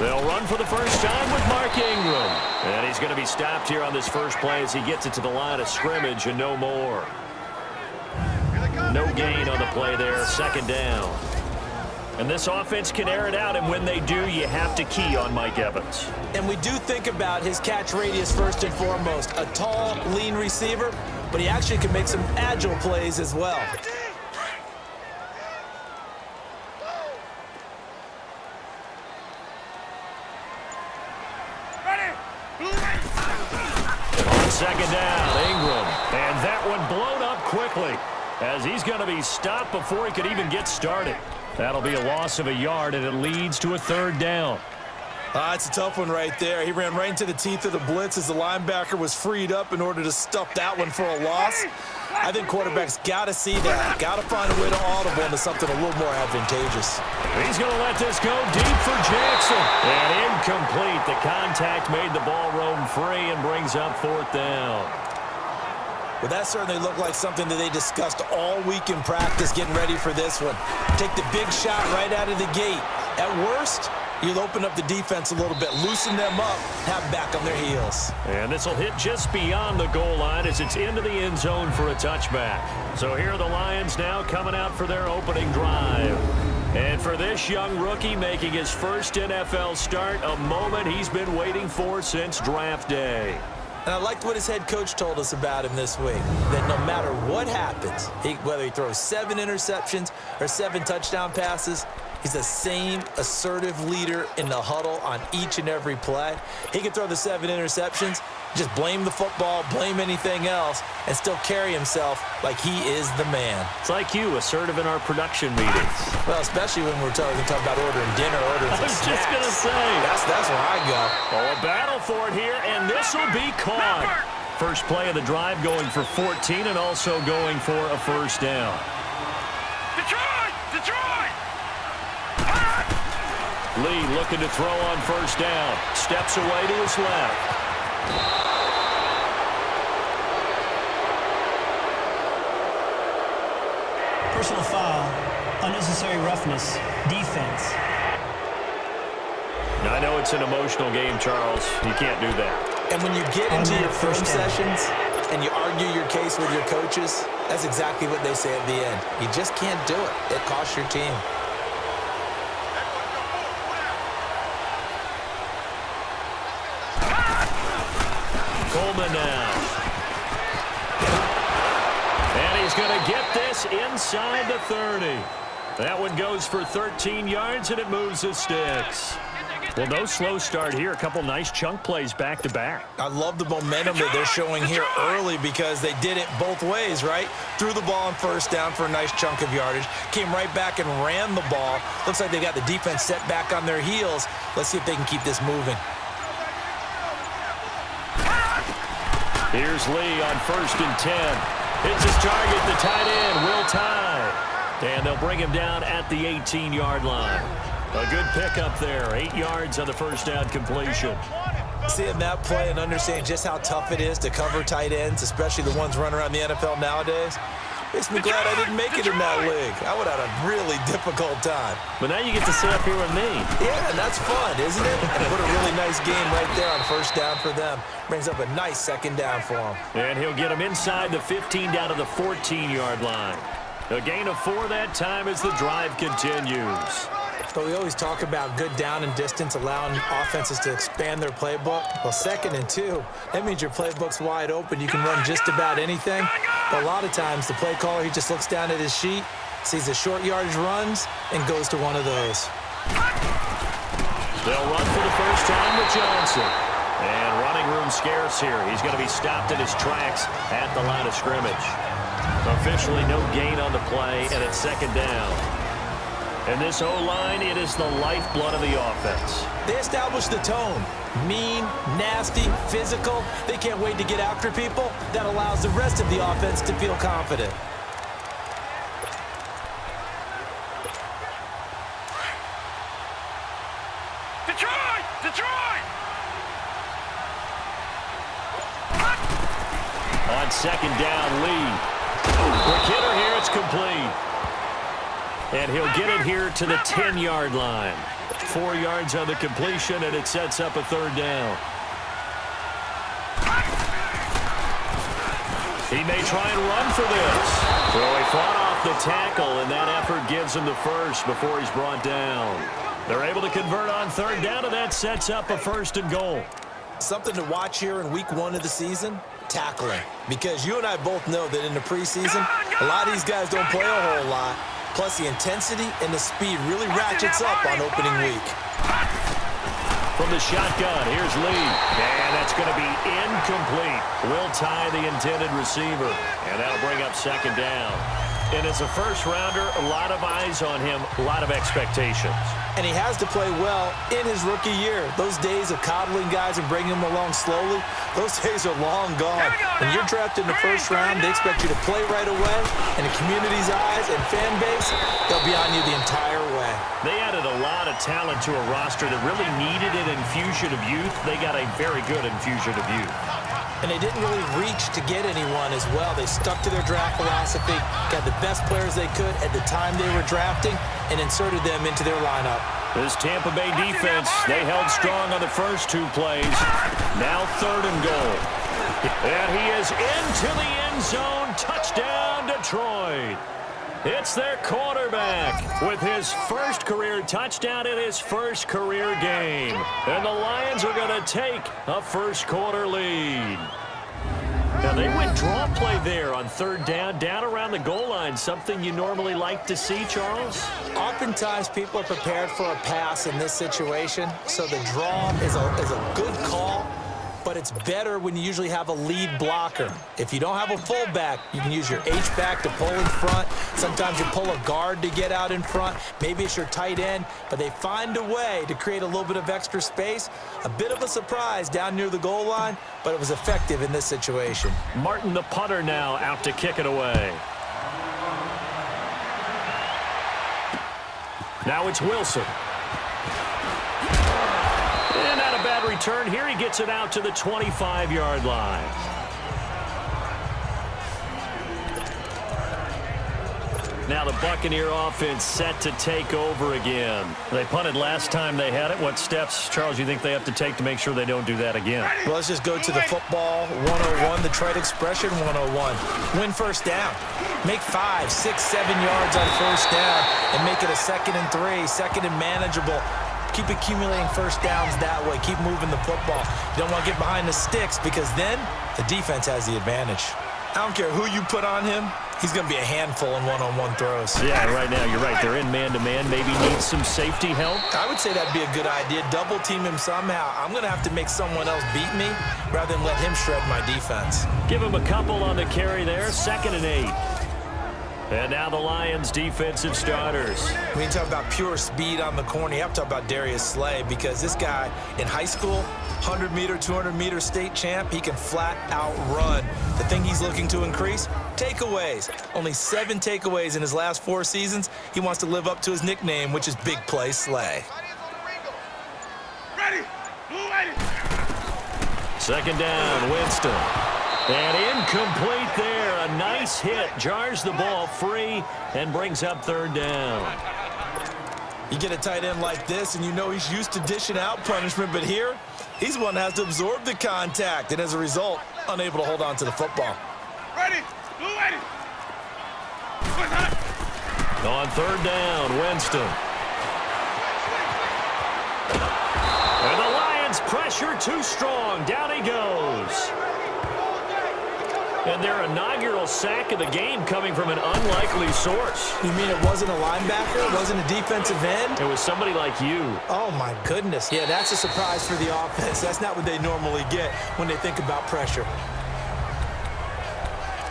They'll run for the first time with Mark Ingram. And he's going to be stopped here on this first play as he gets it to the line of scrimmage and no more. No gain on the play there, second down. And this offense can air it out, and when they do, you have to key on Mike Evans. And we do think about his catch radius first and foremost. A tall, lean receiver, but he actually can make some agile plays as well. On second down, Ingram. And that one blown up quickly as he's going to be stopped before he could even get started. That'll be a loss of a yard, and it leads to a third down. It's a tough one right there. He ran right into the teeth of the blitz as the linebacker was freed up in order to stuff that one for a loss. I think quarterbacks got to see that. Got to find a way to audible into something a little more advantageous. He's going to let this go deep for Jackson. And incomplete. The contact made the ball roam free and brings up fourth down. Well, that certainly looked like something that they discussed all week in practice getting ready for this one. Take the big shot right out of the gate. At worst, you'll open up the defense a little bit, loosen them up, have back on their heels. And this will hit just beyond the goal line as it's into the end zone for a touchback. So here are the Lions now coming out for their opening drive. And for this young rookie making his first NFL start, a moment he's been waiting for since draft day. And I liked what his head coach told us about him this week, that no matter what happens, whether he throws 7 interceptions or 7 touchdown passes, he's the same assertive leader in the huddle on each and every play. He can throw the 7 interceptions, just blame the football, blame anything else, and still carry himself like he is the man. It's like you, assertive in our production meetings. Well, especially when we're talking about ordering dinner, ordering some snacks. I was just going to say. That's where I go. Oh, a battle for it here, and this will be caught. First play of the drive going for 14 and also going for a first down. Detroit! Lee looking to throw on first down. Steps away to his left. Personal foul, unnecessary roughness, defense. Now, I know it's an emotional game, Charles. You can't do that. And when you get into your film first down sessions and you argue your case with your coaches, that's exactly what they say at the end. You just can't do it. It costs your team. Coleman now. And he's going to get this inside the 30. That one goes for 13 yards, and it moves the sticks. Well, no slow start here. A couple nice chunk plays back-to-back. I love the momentum that they're showing here early because they did it both ways, right? Threw the ball on first down for a nice chunk of yardage. Came right back and ran the ball. Looks like they got the defense set back on their heels. Let's see if they can keep this moving. Here's Lee on 1st and 10. Hits his target, the tight end, Will Tye. And they'll bring him down at the 18-yard line. A good pickup there, 8 yards on the first down completion. Seeing that play and understanding just how tough it is to cover tight ends, especially the ones running around the NFL nowadays, makes me glad I didn't make it in that league. I would have had a really difficult time. But now you get to sit up here with me. Yeah, and that's fun, isn't it? And put a really nice game right there on first down for them. Brings up a nice second down for them. And he'll get him inside the 15 down to the 14-yard line. A gain of 4 that time as the drive continues. But we always talk about good down and distance, allowing offenses to expand their playbook. Well, 2nd and 2, that means your playbook's wide open. You can run just about anything. But a lot of times, the play caller, he just looks down at his sheet, sees the short yardage runs, and goes to one of those. They'll run for the first time with Johnson. And running room scarce here. He's going to be stopped in his tracks at the line of scrimmage. Officially no gain on the play, and it's 2nd down. And this O-line, it is the lifeblood of the offense. They establish the tone. Mean, nasty, physical. They can't wait to get after people. That allows the rest of the offense to feel confident. Detroit! Detroit! On 2nd down, Lee. Quick hitter here, it's complete. And he'll get it here to the 10-yard line. 4 yards on the completion, and it sets up a third down. He may try and run for this. So he fought off the tackle, and that effort gives him the first before he's brought down. They're able to convert on third down, and that sets up a 1st and goal. Something to watch here in week 1 of the season, tackling. Because you and I both know that in the preseason, a lot of these guys don't play a whole lot. Plus, the intensity and the speed really ratchets up on opening week. From the shotgun, here's Lee. And that's going to be incomplete. Will tie the intended receiver. And that'll bring up 2nd down. And as a first-rounder, a lot of eyes on him, a lot of expectations. And he has to play well in his rookie year. Those days of coddling guys and bringing them along slowly, those days are long gone. When you're drafted in the 1st round, they expect you to play right away. And the community's eyes and fan base, they'll be on you the entire way. They added a lot of talent to a roster that really needed an infusion of youth. They got a very good infusion of youth. And they didn't really reach to get anyone as well. They stuck to their draft philosophy, got the best players they could at the time they were drafting, and inserted them into their lineup. This Tampa Bay defense, they held strong on the first 2 plays. Now 3rd and goal. And he is into the end zone. Touchdown, Detroit. It's their quarterback with his first career touchdown in his first career game. And the Lions are going to take a first-quarter lead. Now, they went draw play there on 3rd down around the goal line, something you normally like to see, Charles? Oftentimes, people are prepared for a pass in this situation, so the draw is a good call. But it's better when you usually have a lead blocker. If you don't have a fullback, you can use your H-back to pull in front. Sometimes you pull a guard to get out in front. Maybe it's your tight end. But they find a way to create a little bit of extra space. A bit of a surprise down near the goal line, but it was effective in this situation. Martin, the punter, now out to kick it away. Now it's Wilson. And not a bad return here. He gets it out to the 25-yard line. Now the Buccaneer offense set to take over again. They punted last time they had it. What steps, Charles, you think they have to take to make sure they don't do that again? Well, let's just go to the football 101, the trade expression 101. Win first down. Make 5, 6, 7 yards on first down and make it a 2nd and 3, 2nd and manageable. Keep accumulating first downs that way. Keep moving the football. You don't want to get behind the sticks because then the defense has the advantage. I don't care who you put on him. He's going to be a handful in one-on-one throws. Yeah, right now you're right. They're in man-to-man. Maybe need some safety help. I would say that'd be a good idea. Double team him somehow. I'm going to have to make someone else beat me rather than let him shred my defense. Give him a couple on the carry there. 2nd and 8. And now the Lions defensive starters. When you talk about pure speed on the corner, you have to talk about Darius Slay because this guy in high school, 100-meter, 200-meter state champ, he can flat out run. The thing he's looking to increase, takeaways. Only 7 takeaways in his last 4 seasons. He wants to live up to his nickname, which is Big Play Slay. Ready. 2nd down, Winston. And incomplete there. A nice hit. Jars the ball free and brings up 3rd down. You get a tight end like this, and you know he's used to dishing out punishment, but here, he's the one that has to absorb the contact, and as a result, unable to hold on to the football. Ready. On 3rd down, Winston. And the Lions pressure too strong. Down he goes. And their inaugural sack of the game coming from an unlikely source. You mean it wasn't a linebacker? It wasn't a defensive end? It was somebody like you. Oh, my goodness. Yeah, that's a surprise for the offense. That's not what they normally get when they think about pressure.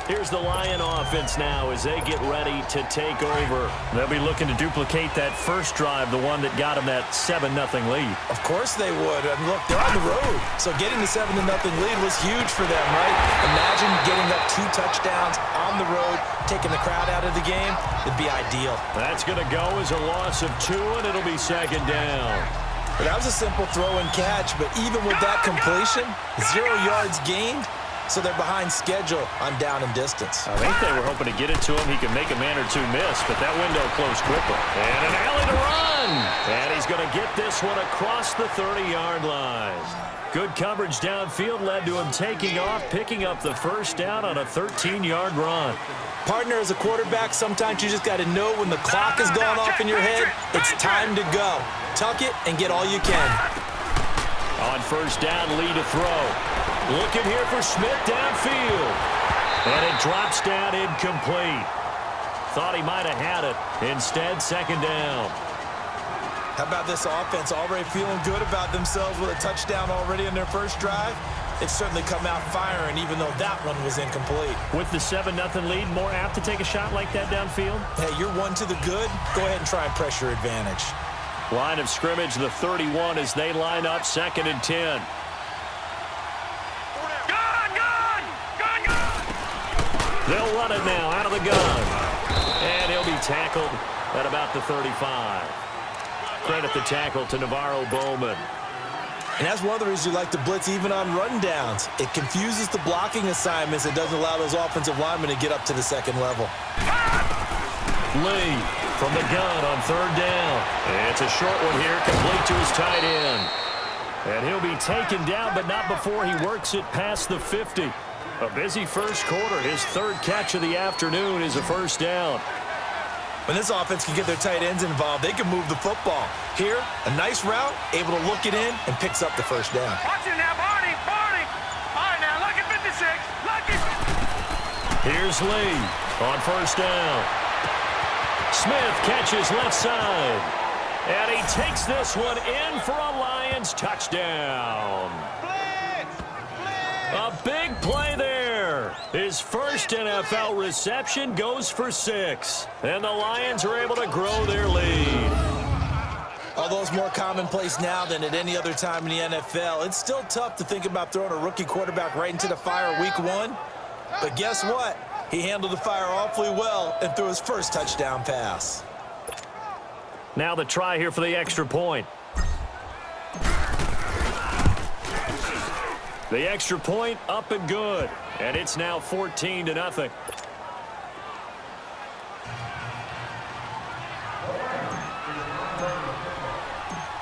Here's the Lion offense now as they get ready to take over. They'll be looking to duplicate that first drive, the one that got them that 7-0 lead. Of course they would. And look, they're on the road. So getting the 7-0 lead was huge for them, right? Imagine getting up 2 touchdowns on the road, taking the crowd out of the game. It'd be ideal. That's going to go as a loss of 2, and it'll be 2nd down. But that was a simple throw and catch, but even with that completion, 0 yards gained, so they're behind schedule on down and distance. I think they were hoping to get it to him. He could make a man or two miss, but that window closed quickly. And an alley to run. And he's going to get this one across the 30-yard line. Good coverage downfield led to him taking off, picking up the first down on a 13-yard run. Partner, as a quarterback, sometimes you just got to know when the clock is going off in your head, it's time to go. Tuck it and get all you can. On first down, Lee to throw. Looking here for Smith downfield. And it drops down incomplete. Thought he might have had it. Instead, second down. How about this offense already feeling good about themselves with a touchdown already in their first drive? They've certainly come out firing, even though that one was incomplete. With the 7-0 lead, more apt to take a shot like that downfield? Hey, you're one to the good. Go ahead and try and pressure advantage. Line of scrimmage, the 31 as they line up, 2nd and 10. They'll run it now out of the gun. And he'll be tackled at about the 35. Credit the tackle to Navarro Bowman. And that's one of the reasons you like to blitz even on rundowns. It confuses the blocking assignments. It doesn't allow those offensive linemen to get up to the second level. Lee from the gun on 3rd down. It's a short one here, complete to his tight end. And he'll be taken down, but not before he works it past the 50. A busy first quarter. His 3rd catch of the afternoon is a first down. When this offense can get their tight ends involved, they can move the football. Here, a nice route, able to look it in, and picks up the first down. Watch it now, Barney. All right, now, look at 56. Look at... Here's Lee on first down. Smith catches left side. And he takes this one in for a Lions touchdown. A big play there. His first NFL reception goes for 6. And the Lions are able to grow their lead. Although it's more commonplace now than at any other time in the NFL, it's still tough to think about throwing a rookie quarterback right into the fire week 1. But guess what? He handled the fire awfully well and threw his first touchdown pass. Now the try here for the extra point. The extra point up and good. And it's now 14-0.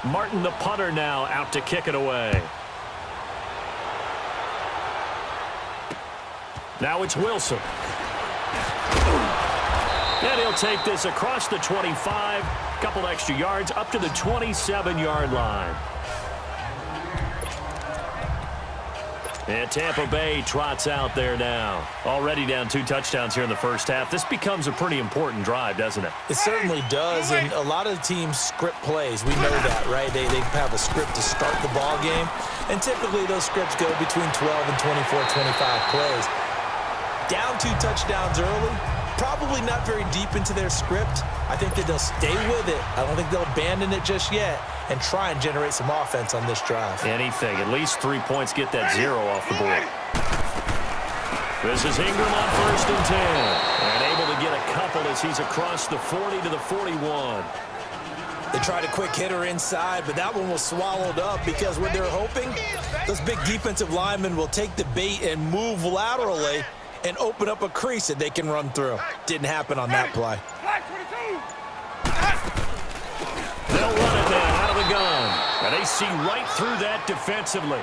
Martin, the punter, now out to kick it away. Now it's Wilson. And he'll take this across the 25. Couple extra yards up to the 27-yard line. And Tampa Bay trots out there now. Already down 2 touchdowns here in the first half. This becomes a pretty important drive, doesn't it? It certainly does, and a lot of teams script plays. We know that, right? They have a script to start the ball game, and typically those scripts go between 12 and 24, 25 plays. Down 2 touchdowns early, probably not very deep into their script. I think that they'll stay with it. I don't think they'll abandon it just yet and try and generate some offense on this drive. Anything. At least 3 points, get that 0 off the board. This is Ingram on 1st and 10. And able to get a couple as he's across the 40 to the 41. They tried a quick hitter inside, but that one was swallowed up because what they're hoping, those big defensive linemen will take the bait and move laterally and open up a crease that they can run through. Didn't happen on that play. They'll run it now out of the gun. And they see right through that defensively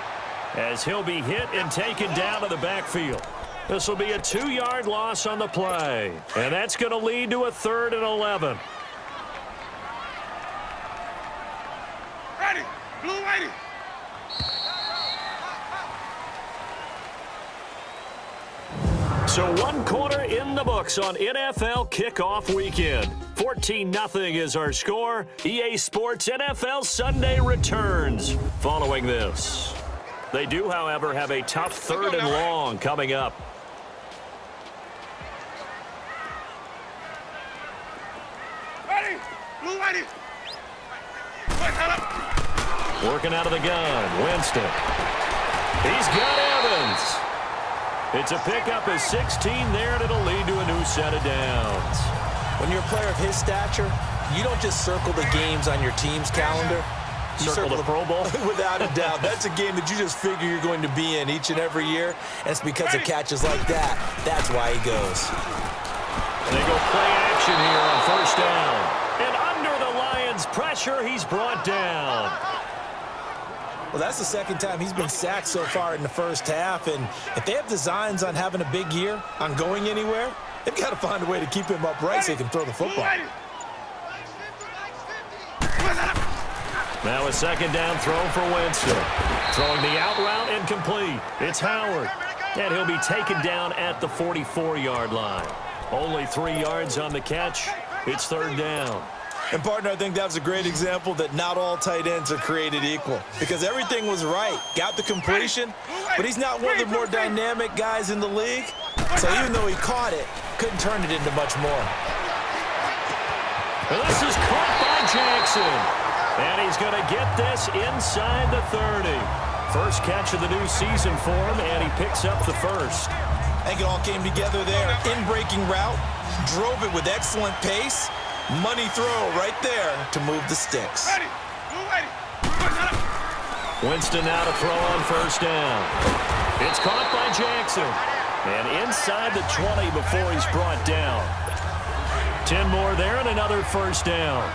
as he'll be hit and taken down to the backfield. This will be a 2-yard loss on the play. And that's going to lead to a 3rd and 11. Ready. Blue lady. So 1 quarter in the books on NFL kickoff weekend. 14-0 is our score. EA Sports NFL Sunday returns following this. They do, however, have a tough 3rd and long coming up. Ready. Blue lady. Working out of the gun, Winston. He's got Evans. It's a pickup of 16 there, and it'll lead to a new set of downs. When you're a player of his stature, you don't just circle the games on your team's calendar. Circle the Pro Bowl? Without a doubt. That's a game that you just figure you're going to be in each and every year, and it's because of catches like that. That's why he goes. They go play action here on first down. And under the Lions' pressure, he's brought down. Well, that's the second time he's been sacked so far in the first half, and if they have designs on having a big year, on going anywhere, they've got to find a way to keep him upright so he can throw the football. Now a second down throw for Winston. Throwing the out route incomplete. It's Howard. And he'll be taken down at the 44-yard line. Only 3 yards on the catch. It's third down. And, partner, I think that was a great example that not all tight ends are created equal because everything was right. Got the completion, but he's not one of the more dynamic guys in the league. So even though he caught it, couldn't turn it into much more. And this is caught by Jackson. And he's going to get this inside the 30. First catch of the new season for him, and he picks up the first. I think it all came together there. In-breaking route, drove it with excellent pace. Money throw right there to move the sticks. Winston now to throw on first down. It's caught by Jackson. And inside the 20 before he's brought down. 10 more there and another first down.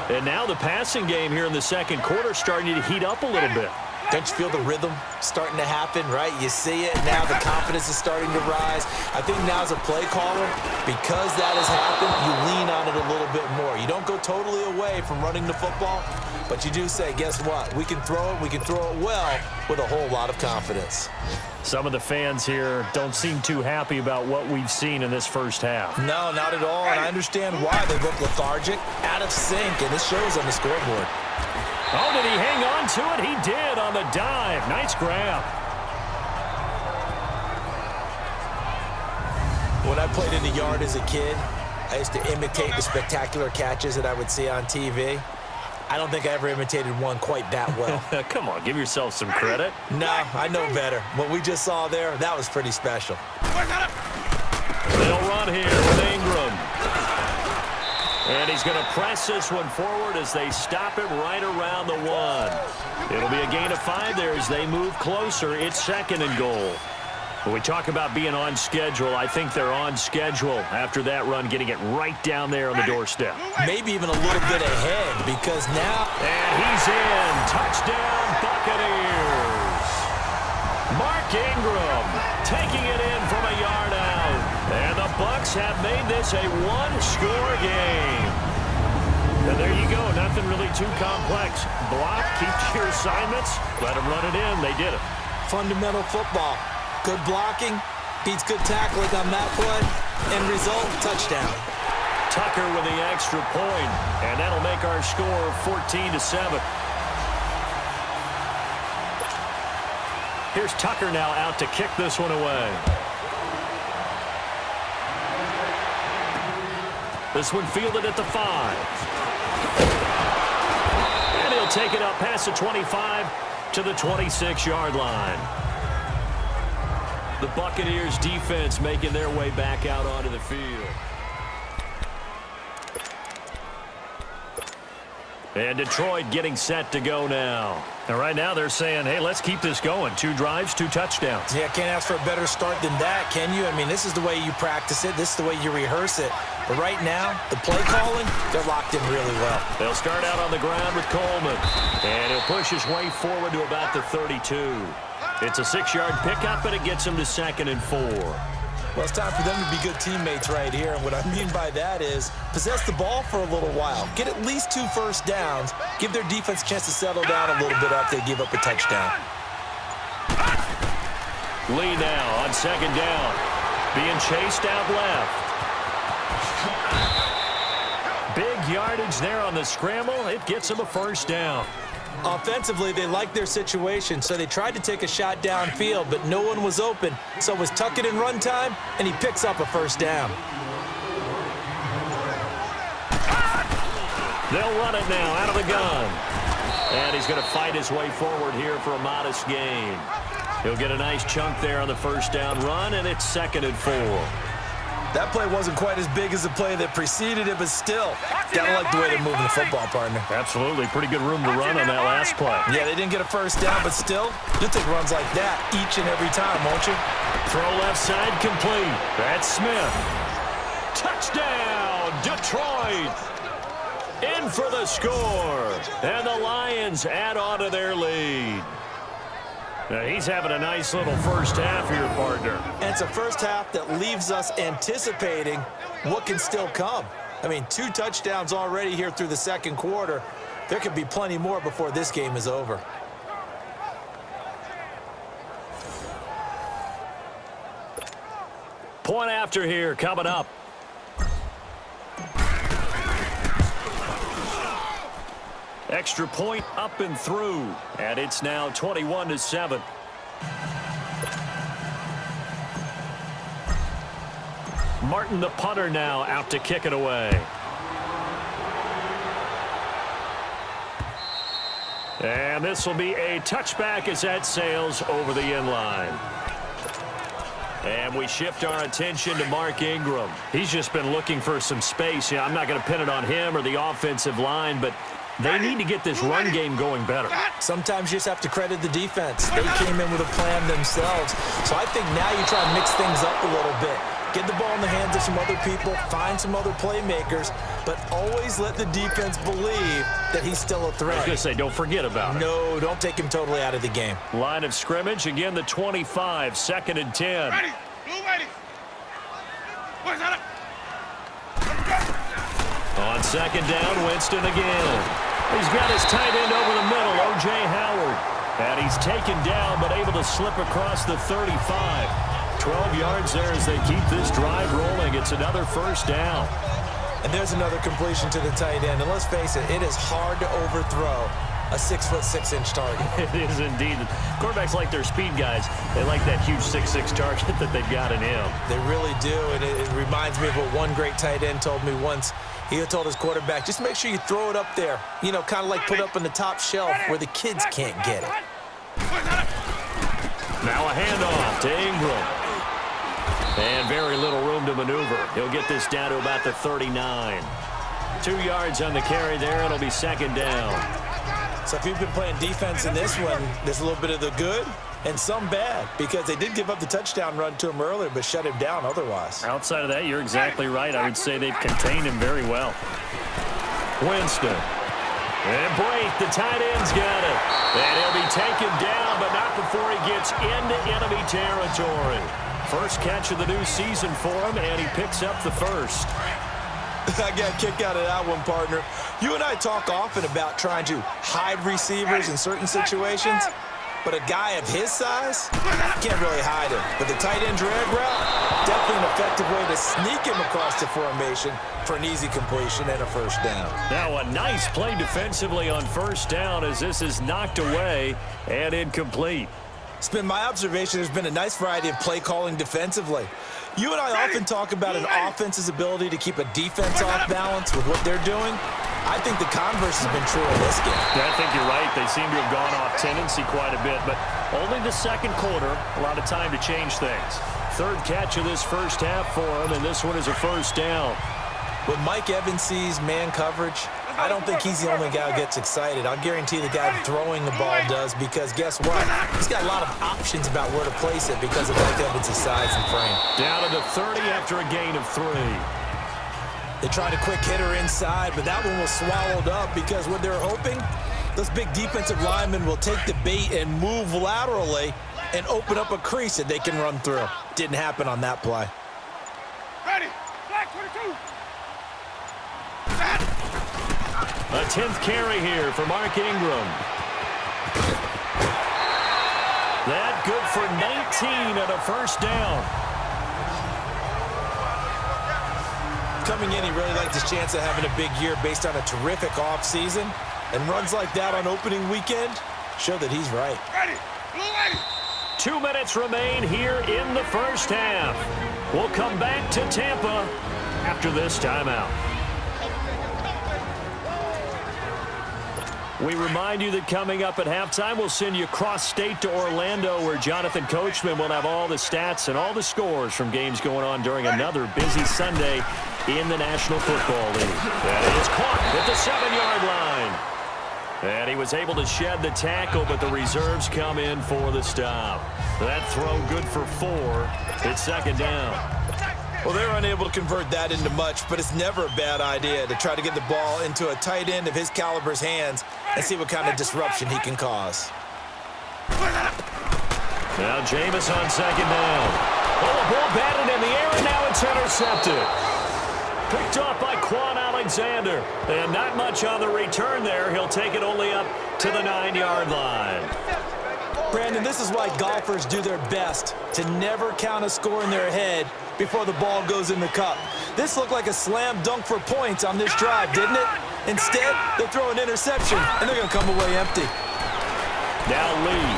And now the passing game here in the second quarter starting to heat up a little bit. Don't you feel the rhythm starting to happen, right? You see it, now the confidence is starting to rise. I think now as a play caller, because that has happened, you lean on it a little bit more. You don't go totally away from running the football, but you do say, guess what? We can throw it well with a whole lot of confidence. Some of the fans here don't seem too happy about what we've seen in this first half. No, not at all, and I understand why. They look lethargic, out of sync, and this shows on the scoreboard. Oh, did he hang on to it? He did on the dive. Nice grab. When I played in the yard as a kid, I used to imitate the spectacular catches that I would see on TV. I don't think I ever imitated one quite that well. Come on, give yourself some credit. No, I know better. What we just saw there, that was pretty special. They'll run here with Ingram. And he's going to press this one forward as they stop it right around the 1. It'll be a gain of 5 there as they move closer. It's second and goal. When we talk about being on schedule, I think they're on schedule after that run, getting it right down there on the doorstep. Maybe even a little bit ahead because now... And he's in. Touchdown, Buccaneers. Mark Ingram taking it in from a yard out. And the Bucs have made this a one-score game. And there you go. Nothing really too complex. Block, keep to your assignments, let them run it in. They did it. Fundamental football. Good blocking, beats good tackling on that play, end result, touchdown. Tucker with the extra point, and that'll make our score 14-7. Here's Tucker now out to kick this one away. This one fielded at the 5. And he'll take it up past the 25 to the 26-yard line. The Buccaneers defense making their way back out onto the field. And Detroit getting set to go now. And right now they're saying, hey, let's keep this going. 2 drives, 2 touchdowns. Yeah, can't ask for a better start than that, can you? I mean, this is the way you practice it. This is the way you rehearse it. But right now, the play calling, they're locked in really well. They'll start out on the ground with Coleman. And he'll push his way forward to about the 32. It's a 6-yard pickup, and it gets him to 2nd and 4. Well, it's time for them to be good teammates right here. And what I mean by that is possess the ball for a little while. Get at least 2 first downs. Give their defense a chance to settle down a little bit after they give up a touchdown. Lee now on 2nd down. Being chased out left. Big yardage there on the scramble. It gets him a first down. Offensively, they liked their situation, so they tried to take a shot downfield, but no one was open. So it was tuck it in run time, and he picks up a first down. They'll run it now out of the gun. And he's going to fight his way forward here for a modest gain. He'll get a nice chunk there on the first down run, and it's 2nd and 4. That play wasn't quite as big as the play that preceded it, but still, gotta like the way they're moving the football, partner. Absolutely. Pretty good room to run on that last play. Yeah, they didn't get a first down, but still, you'll take runs like that each and every time, won't you? Throw left side complete. That's Smith. Touchdown, Detroit. In for the score. And the Lions add on to their lead. Now, he's having a nice little first half here, partner. And it's a first half that leaves us anticipating what can still come. I mean, 2 touchdowns already here through the second quarter. There could be plenty more before this game is over. Point after here coming up. Extra point up and through, and it's now 21-7. Martin, the punter, now out to kick it away. And this will be a touchback as that sails over the end line. And we shift our attention to Mark Ingram. He's just been looking for some space. Yeah, I'm not going to pin it on him or the offensive line, but they need to get this run game going better. Sometimes you just have to credit the defense. They came in with a plan themselves. So I think now you try and mix things up a little bit. Get the ball in the hands of some other people, find some other playmakers, but always let the defense believe that he's still a threat. I was going to say, don't forget about it. No, don't take him totally out of the game. Line of scrimmage, again the 25, 2nd and 10. Ready. Blue ready. Boys, on it. On 2nd down, Winston again. He's got his tight end over the middle, O.J. Howard. And he's taken down, but able to slip across the 35. 12 yards there as they keep this drive rolling. It's another first down. And there's another completion to the tight end. And let's face it, it is hard to overthrow a 6'6" target. It is indeed. Quarterbacks like their speed guys. They like that huge 6'6" target that they've got in him. They really do, and it reminds me of what one great tight end told me once. He told his quarterback, just make sure you throw it up there. You know, kind of like put it up on the top shelf where the kids can't get it. Now a handoff to Ingram. And very little room to maneuver. He'll get this down to about the 39. 2 yards on the carry there. It'll be 2nd down. So if you've been playing defense in this one, there's a little bit of the good and some bad, because they did give up the touchdown run to him earlier, but shut him down otherwise. Outside of that, you're exactly right. I would say they've contained him very well. Winston. And Brake, the tight end's got it. And he'll be taken down, but not before he gets into enemy territory. First catch of the new season for him, and he picks up the first. I got a kick out of that one, partner. You and I talk often about trying to hide receivers in certain situations, but a guy of his size, you can't really hide him. But the tight end drag route, definitely an effective way to sneak him across the formation for an easy completion and a first down. Now a nice play defensively on first down as this is knocked away and incomplete. It's been my observation there's been a nice variety of play calling defensively. You and I often talk about an offense's ability to keep a defense off balance with what they're doing. I think the converse has been true in this game. Yeah, I think you're right. They seem to have gone off tendency quite a bit, but only the second quarter, a lot of time to change things. Third catch of this first half for him, and this one is a first down. When Mike Evans sees man coverage, I don't think he's the only guy who gets excited. I'll guarantee the guy throwing the ball does, because guess what? He's got a lot of options about where to place it because of Mike Evans' size and frame. Down to the 30 after a gain of 3. They tried a quick hitter inside, but that one was swallowed up because what they're hoping, those big defensive linemen will take the bait and move laterally and open up a crease that they can run through. Didn't happen on that play. Ready. Black 22. A 10th carry here for Mark Ingram. That good for 19 and a first down. Coming in, he really liked his chance of having a big year based on a terrific offseason. And runs like that on opening weekend show that he's right. Ready. Blue ready. 2 minutes remain here in the first half. We'll come back to Tampa after this timeout. We remind you that coming up at halftime, we'll send you cross-state to Orlando, where Jonathan Coachman will have all the stats and all the scores from games going on during another busy Sunday in the National Football League. That is caught at the 7-yard line. And he was able to shed the tackle, but the reserves come in for the stop. That throw good for 4. It's second down. Well, they're unable to convert that into much, but it's never a bad idea to try to get the ball into a tight end of his caliber's hands and see what kind of disruption he can cause. Now Jameis on second down. Oh, the ball batted in the air, and now it's intercepted. Picked off by Quan Alexander. And not much on the return there. He'll take it only up to the 9-yard line. Brandon, this is why golfers do their best to never count a score in their head before the ball goes in the cup. This looked like a slam dunk for points on this drive, didn't it? Instead, they throw an interception, and they're going to come away empty. Now Lee.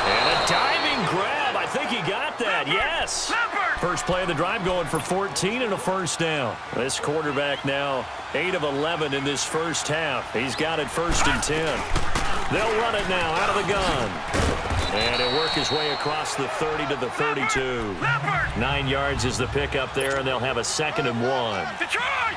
And a diving grab. I think he got that. Yes. First play of the drive going for 14 and a first down. This quarterback now 8 of 11 in this first half. He's got it first and 10. They'll run it now out of the gun. And he'll work his way across the 30 to the 32. 9 yards is the pickup there, and they'll have a 2nd and 1. Detroit!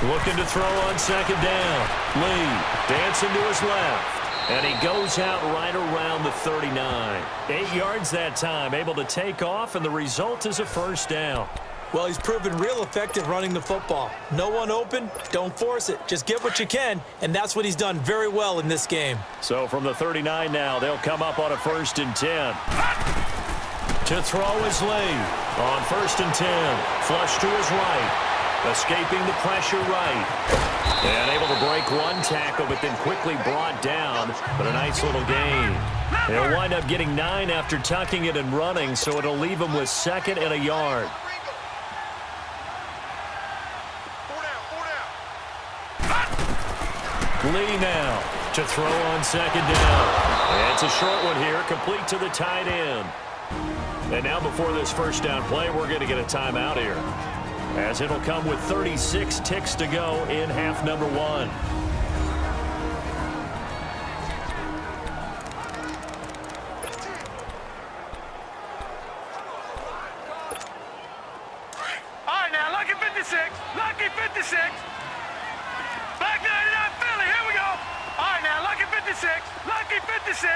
Looking to throw on second down. Lee dancing to his left. And he goes out right around the 39. 8 yards that time, able to take off, and the result is a first down. Well, he's proven real effective running the football. No one open, don't force it. Just get what you can, and that's what he's done very well in this game. So from the 39 now, they'll come up on a 1st and 10. To throw is Lee. On 1st and 10. Flush to his right. Escaping the pressure right. And able to break one tackle, but then quickly brought down. But a nice little gain. He'll wind up getting 9 after tucking it and running, so it'll leave him with 2nd and a yard. Lee now to throw on second down. And it's a short one here, complete to the tight end. And now before this first down play, we're going to get a timeout here, as it'll come with 36 ticks to go in half number 1. All right, now, lucky 56. Lucky 56. Black 99 Philly, here we go. All right, now, lucky 56. Lucky 56.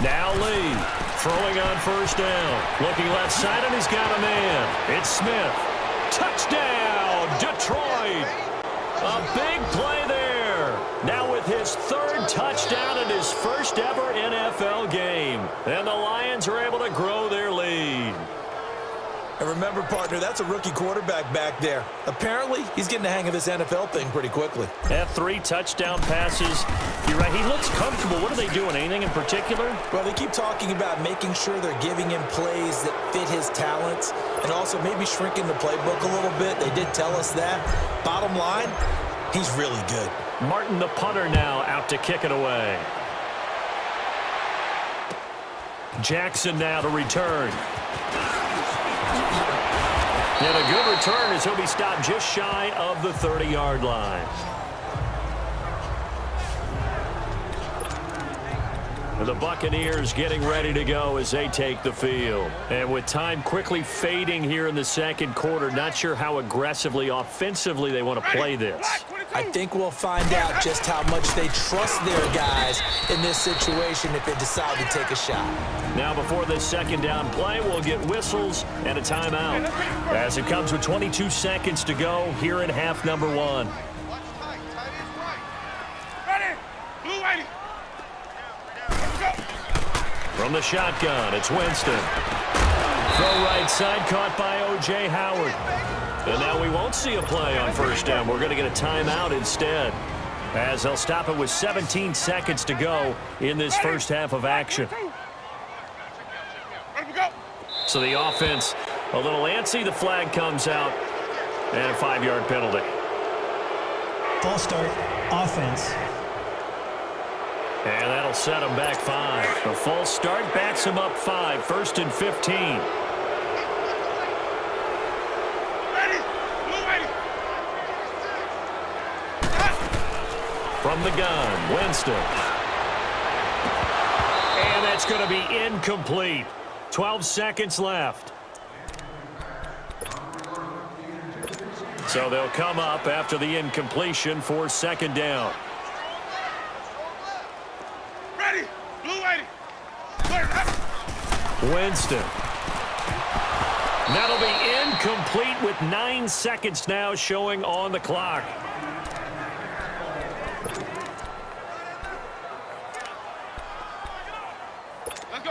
Now Lee throwing on first down. Looking left side, and he's got a man. It's Smith. Touchdown, Detroit. A big play there. Now with his 3rd touchdown in his first ever NFL game. And the Lions are able to grow their lead. And remember, partner, that's a rookie quarterback back there. Apparently, he's getting the hang of this NFL thing pretty quickly. Have 3 touchdown passes. You're right, he looks comfortable. What are they doing? Anything in particular? Well, they keep talking about making sure they're giving him plays that fit his talents and also maybe shrinking the playbook a little bit. They did tell us that. Bottom line, he's really good. Martin, the punter, now out to kick it away. Jackson now to return. And a good return as he'll be stopped just shy of the 30-yard line. And the Buccaneers getting ready to go as they take the field. And with time quickly fading here in the second quarter, not sure how aggressively, offensively they want to play this. I think we'll find out just how much they trust their guys in this situation if they decide to take a shot. Now before this second down play, we'll get whistles and a timeout, as it comes with 22 seconds to go here in half number 1. Ready? Blue Whitey. From the shotgun, it's Winston. Throw right side, caught by O.J. Howard. And now we won't see a play on first down. We're going to get a timeout instead, as they'll stop it with 17 seconds to go in this first half of action. So the offense a little antsy. The flag comes out, and a 5-yard penalty. False start, offense. And that'll set them back 5. A false start backs them up 5. 1st and 15. From the gun, Winston. And that's going to be incomplete. 12 seconds left. So they'll come up after the incompletion for second down. Ready. Blue 80. Winston. That'll be incomplete with 9 seconds now showing on the clock.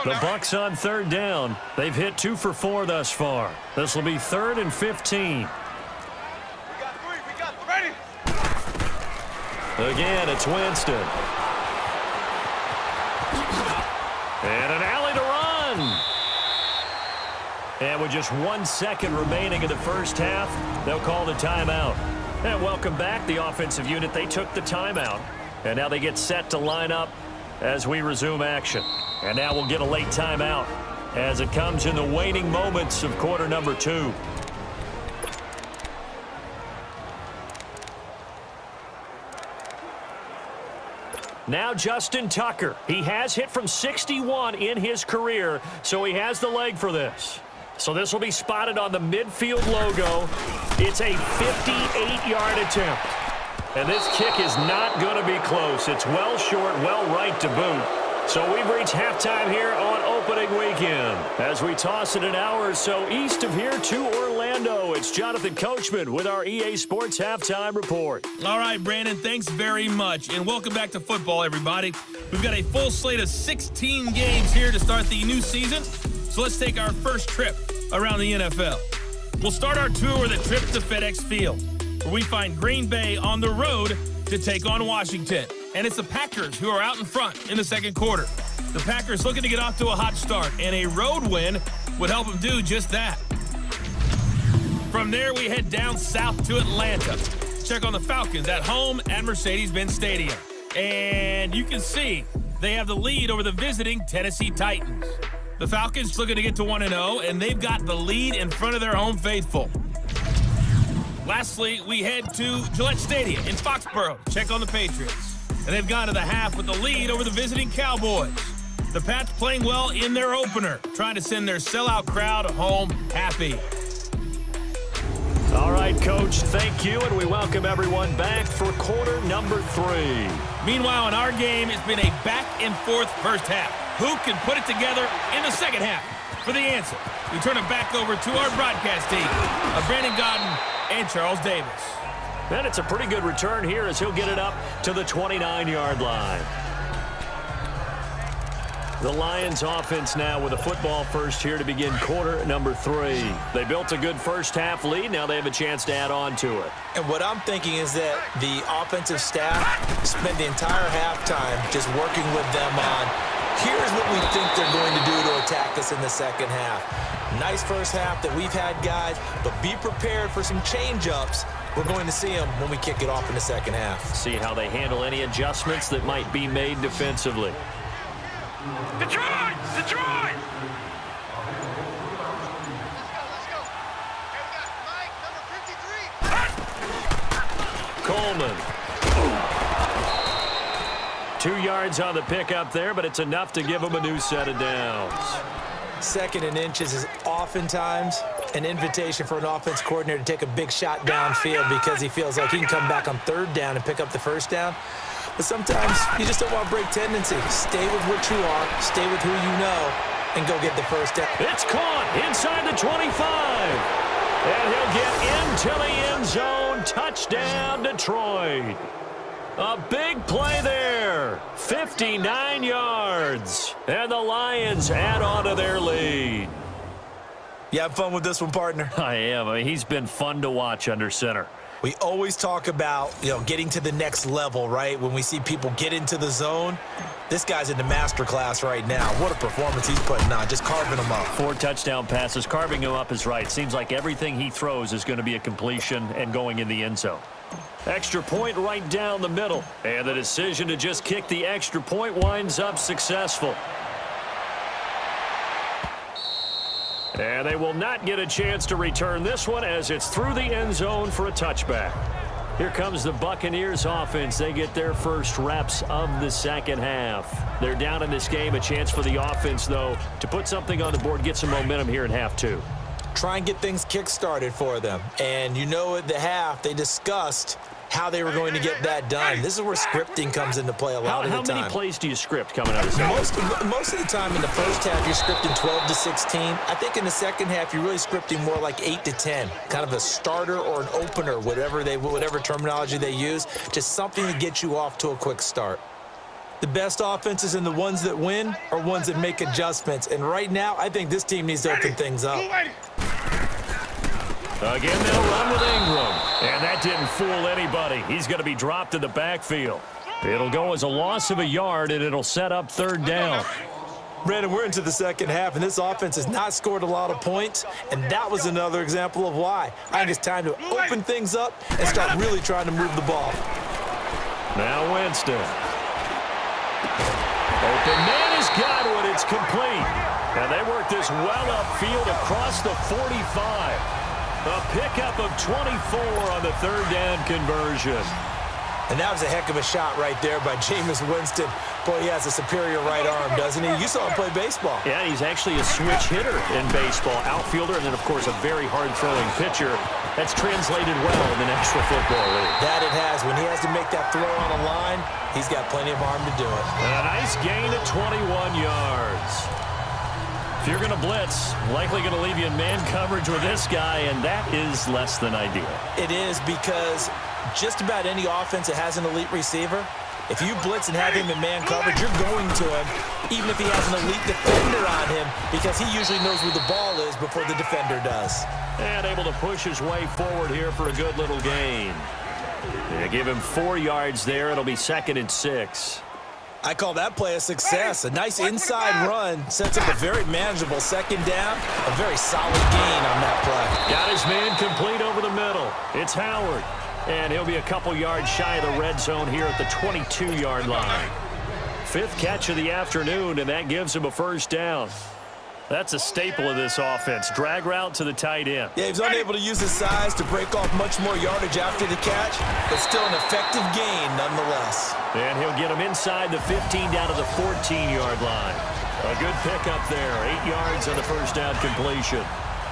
The Bucs on third down. They've hit 2 for 4 thus far. This will be 3rd and 15. We got 3. We got 3. Ready. Again, it's Winston. And an alley to run. And with just 1 second remaining in the first half, they'll call the timeout. And welcome back, the offensive unit. They took the timeout. And now they get set to line up as we resume action. And now we'll get a late timeout as it comes in the waning moments of quarter number 2. Now Justin Tucker. He has hit from 61 in his career, so he has the leg for this. So this will be spotted on the midfield logo. It's a 58-yard attempt. And this kick is not going to be close. It's well short, well right to boot. So we've reached halftime here on opening weekend. As we toss it an hour or so east of here to Orlando, it's Jonathan Coachman with our EA Sports Halftime Report. All right, Brandon, thanks very much. And welcome back to football, everybody. We've got a full slate of 16 games here to start the new season. So let's take our first trip around the NFL. We'll start our tour with a trip to FedEx Field, where we find Green Bay on the road to take on Washington. And it's the Packers who are out in front in the second quarter. The Packers looking to get off to a hot start, and a road win would help them do just that. From there, we head down south to Atlanta. Check on the Falcons at home at Mercedes-Benz Stadium. And you can see they have the lead over the visiting Tennessee Titans. The Falcons looking to get to 1-0, and they've got the lead in front of their home faithful. Lastly, we head to Gillette Stadium in Foxborough. Check on the Patriots. And they've gone to the half with the lead over the visiting Cowboys. The Pats playing well in their opener, trying to send their sellout crowd home happy. All right, Coach, thank you, and we welcome everyone back for quarter number 3. Meanwhile, in our game, it's been a back-and-forth first half. Who can put it together in the second half? For the answer, we turn it back over to our broadcast team of Brandon Gaudin and Charles Davis. And it's a pretty good return here as he'll get it up to the 29-yard line. The Lions offense now with a football first here to begin quarter number 3. They built a good first half lead. Now they have a chance to add on to it. And what I'm thinking is that the offensive staff spent the entire halftime just working with them on, here's what we think they're going to do to attack us in the second half. Nice first half that we've had, guys, but be prepared for some change-ups. We're going to see them when we kick it off in the second half. See how they handle any adjustments that might be made defensively. Detroit! Detroit! Coleman. 2 yards on the pickup there, but it's enough to give them a new set of downs. 2nd and inches is oftentimes an invitation for an offense coordinator to take a big shot downfield because he feels like he can come back on 3rd down and pick up the 1st down. But sometimes you just don't want to break tendency. Stay with what you are, stay with who you know, and go get the 1st down. It's caught inside the 25. And he'll get into the end zone. Touchdown, Detroit. A big play there. 59 yards. And the Lions add on to their lead. You have fun with this one, partner? I am. I mean, he's been fun to watch under center. We always talk about, getting to the next level, right? When we see people get into the zone, this guy's in the master class right now. What a performance he's putting on, just carving them up. 4 touchdown passes. Carving him up is right. Seems like everything he throws is going to be a completion and going in the end zone. Extra point right down the middle. And the decision to just kick the extra point winds up successful. And they will not get a chance to return this one as it's through the end zone for a touchback. Here comes the Buccaneers offense. They get their first reps of the second half. They're down in this game. A chance for the offense, though, to put something on the board, get some momentum here in half two. Try and get things kick-started for them. And you know at the half, they discussed how they were going to get that done. This is where scripting comes into play a lot of the time. How many plays do you script coming out of the second? Most of the time in the first half, you're scripting 12 to 16. I think in the second half, you're really scripting more like 8 to 10. Kind of a starter or an opener, whatever terminology they use. Just something to get you off to a quick start. The best offenses and the ones that win are ones that make adjustments. And right now, I think this team needs to open things up. Again, they'll run with Ingram. And that didn't fool anybody. He's going to be dropped in the backfield. It'll go as a loss of a yard, and it'll set up third down. Brandon, we're into the second half, and this offense has not scored a lot of points, and that was another example of why. I think it's time to open things up and start really trying to move the ball. Now Winston. Open man has got it. It's complete. And they work this well upfield across the 45. A pickup of 24 on the third down conversion. And that was a heck of a shot right there by Jameis Winston. Boy, he has a superior right arm, doesn't he? You saw him play baseball. Yeah, he's actually a switch hitter in baseball. Outfielder, and then, of course, a very hard-throwing pitcher. That's translated well in the National Football League. That it has. When he has to make that throw on a line, he's got plenty of arm to do it. And a nice gain of 21 yards. If you're going to blitz, likely going to leave you in man coverage with this guy, and that is less than ideal. It is, because just about any offense that has an elite receiver, if you blitz and have him in man coverage, you're going to him, even if he has an elite defender on him, because he usually knows where the ball is before the defender does. And able to push his way forward here for a good little gain. They give him 4 yards there. It'll be 2nd and 6. I call that play a success. A nice inside run sets up a very manageable second down. A very solid gain on that play. Got his man complete over the middle. It's Howard. And he'll be a couple yards shy of the red zone here at the 22-yard line. 5th catch of the afternoon, and that gives him a first down. That's a staple of this offense. Drag route to the tight end. Yeah, he was unable to use his size to break off much more yardage after the catch, but still an effective gain nonetheless. And he'll get him inside the 15 down to the 14-yard line. A good pickup there. 8 yards on the first down completion.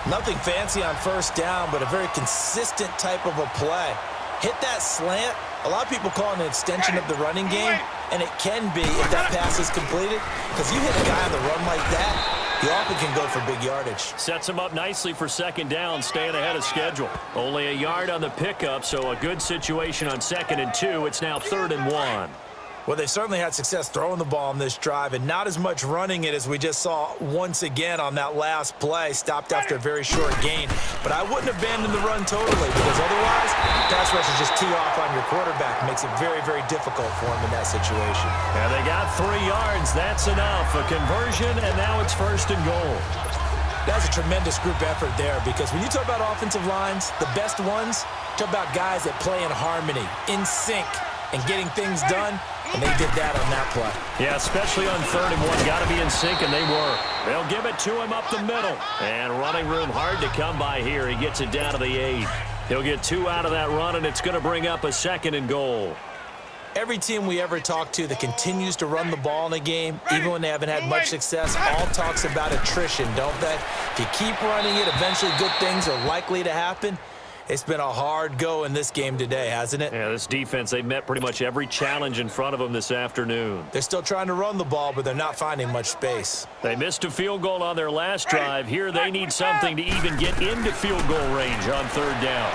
Nothing fancy on first down, but a very consistent type of a play. Hit that slant. A lot of people call it an extension of the running game, and it can be if that pass is completed, because you hit a guy on the run like that, he often can go for big yardage. Sets him up nicely for second down, staying ahead of schedule. Only a yard on the pickup, so a good situation on 2nd and 2. It's now 3rd and 1. Well, they've certainly had success throwing the ball on this drive, and not as much running it as we just saw once again on that last play, stopped after a very short gain. But I wouldn't abandon the run totally, because otherwise, pass rushers just tee off on your quarterback. It makes it very, very difficult for him in that situation. And they got 3 yards. That's enough. A conversion, and now it's 1st and goal. That's a tremendous group effort there, because when you talk about offensive lines, the best ones, talk about guys that play in harmony, in sync, and getting things done. And they did that on that play. Yeah, especially on 3rd and 1. Got to be in sync, and they were. They'll give it to him up the middle. And running room hard to come by here. He gets it down to the 8. He'll get 2 out of that run, and it's going to bring up a 2nd and goal. Every team we ever talk to that continues to run the ball in a game, even when they haven't had much success, all talks about attrition, don't they? If you keep running it, eventually good things are likely to happen. It's been a hard go in this game today, hasn't it? Yeah, this defense, they've met pretty much every challenge in front of them this afternoon. They're still trying to run the ball, but they're not finding much space. They missed a field goal on their last drive. Here they need something to even get into field goal range on 3rd down.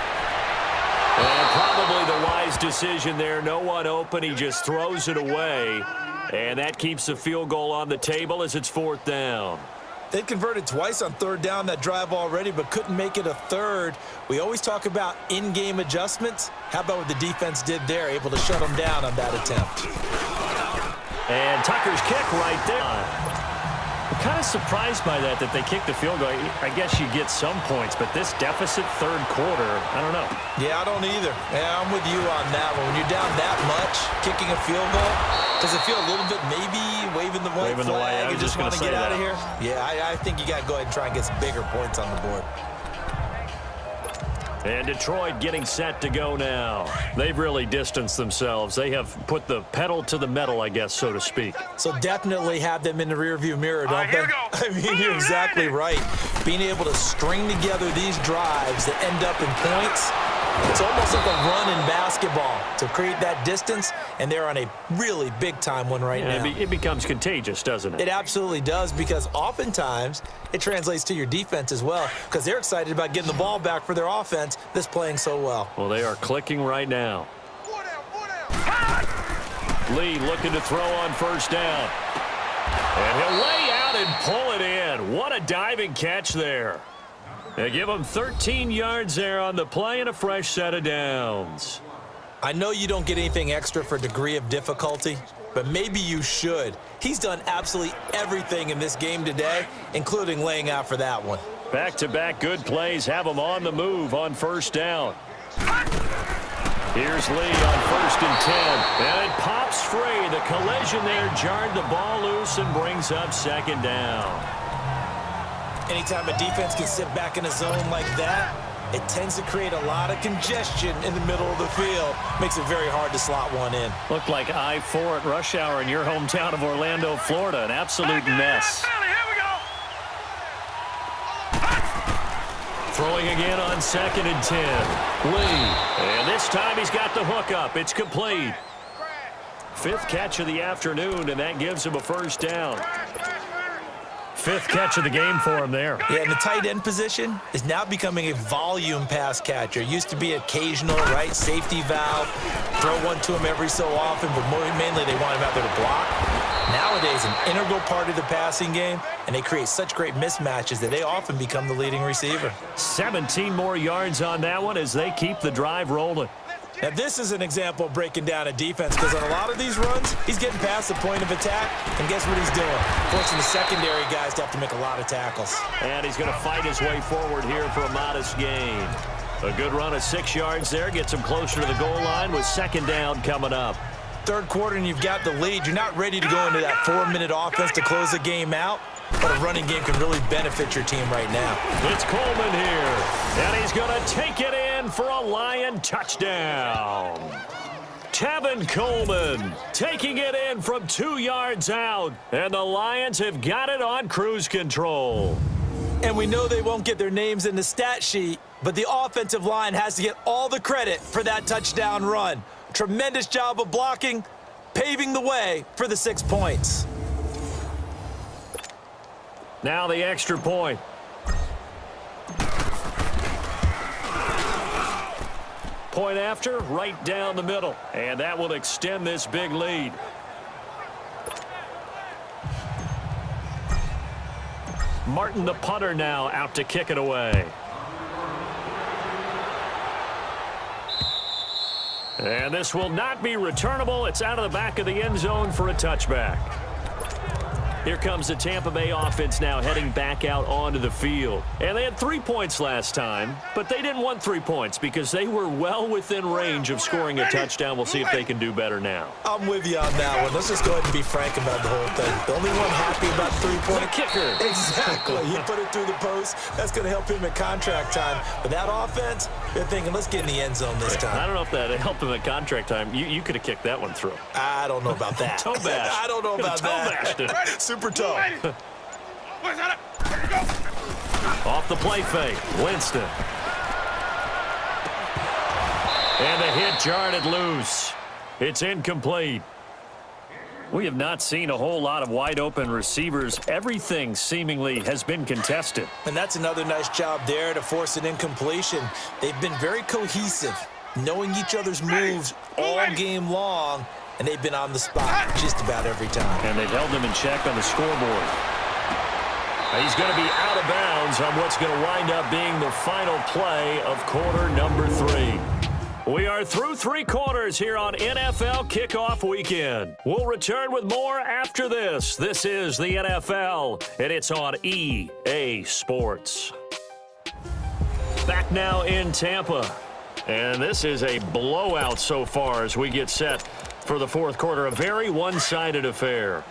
And probably the wise decision there. No one open. He just throws it away. And that keeps the field goal on the table as it's 4th down. They converted twice on 3rd down that drive already, but couldn't make it a 3rd. We always talk about in-game adjustments. How about what the defense did there, able to shut them down on that attempt? And Tucker's kick right there. I'm kind of surprised by that they kicked the field goal. I guess you get some points, but this deficit 3rd quarter, I don't know. Yeah, I don't either. Yeah, I'm with you on that one. When you're down that much, kicking a field goal, does it feel a little bit maybe waving the white flag and just want to get out of here? Yeah, I think you got to go ahead and try and get some bigger points on the board. And Detroit getting set to go now. They've really distanced themselves. They have put the pedal to the metal, I guess, so to speak. So definitely have them in the rearview mirror, don't right, here they? we go. I mean, you're exactly right. Being able to string together these drives that end up in points, it's almost like a run in basketball to create that distance, and they're on a really big-time one right now. It becomes contagious, doesn't it? It absolutely does, because oftentimes it translates to your defense as well, because they're excited about getting the ball back for their offense that's playing so well. Well, they are clicking right now. Lee looking to throw on first down. And he'll lay out and pull it in. What a diving catch there. They give him 13 yards there on the play and a fresh set of downs. I know you don't get anything extra for degree of difficulty, but maybe you should. He's done absolutely everything in this game today, including laying out for that one. Back-to-back good plays have him on the move on first down. Here's Lee on 1st and 10. And it pops free. The collision there jarred the ball loose and brings up 2nd down. Anytime a defense can sit back in a zone like that, it tends to create a lot of congestion in the middle of the field. Makes it very hard to slot one in. Looked like I-4 at rush hour in your hometown of Orlando, Florida. An absolute mess. Philly, here we go. Throwing again on 2nd and 10. Lee. And this time he's got the hook up. It's complete. 5th catch of the afternoon, and that gives him a first down. 5th catch of the game for him there. Yeah, and the tight end position is now becoming a volume pass catcher. Used to be occasional, right? Safety valve. Throw one to him every so often, but mainly they want him out there to block. Nowadays, an integral part of the passing game, and they create such great mismatches that they often become the leading receiver. 17 more yards on that one as they keep the drive rolling. Now, this is an example of breaking down a defense, because on a lot of these runs, he's getting past the point of attack, and guess what he's doing? Forcing the secondary guys to have to make a lot of tackles. And he's going to fight his way forward here for a modest gain. A good run of 6 yards there gets him closer to the goal line with 2nd down coming up. Third quarter and you've got the lead. You're not ready to go into that 4-minute offense to close the game out, but a running game can really benefit your team right now. It's Coleman here, and he's going to take it in for a Lion touchdown. Tevin Coleman taking it in from 2 yards out, and the Lions have got it on cruise control. And we know they won't get their names in the stat sheet, but the offensive line has to get all the credit for that touchdown run. Tremendous job of blocking, paving the way for the 6 points. Now the extra point. Point after, right down the middle. And that will extend this big lead. Martin, the punter, now out to kick it away. And this will not be returnable. It's out of the back of the end zone for a touchback. Here comes the Tampa Bay offense now heading back out onto the field. And they had 3 points last time, but they didn't want 3 points because they were well within range of scoring a touchdown. We'll see if they can do better now. I'm with you on that one. Let's just go ahead and be frank about the whole thing. The only one happy about 3-point. The kicker. Exactly. He put it through the post. That's going to help him at contract time. But that offense, they're thinking, let's get in the end zone this time. I don't know if that helped him at contract time. You could have kicked that one through. I don't know about that. Toe bash. I don't know about that. Toe bashed. Super toe. Where's that? Here we go. Off the play fake. Winston. And the hit jarred it loose. It's incomplete. We have not seen a whole lot of wide open receivers. Everything seemingly has been contested. And that's another nice job there to force an incompletion. They've been very cohesive, knowing each other's moves all game long, and they've been on the spot just about every time. And they've held him in check on the scoreboard. He's going to be out of bounds on what's going to wind up being the final play of quarter number 3. We are through 3 quarters here on NFL Kickoff Weekend. We'll return with more after this. This is the NFL, and it's on EA Sports. Back now in Tampa. And this is a blowout so far as we get set for the fourth quarter. A very one-sided affair.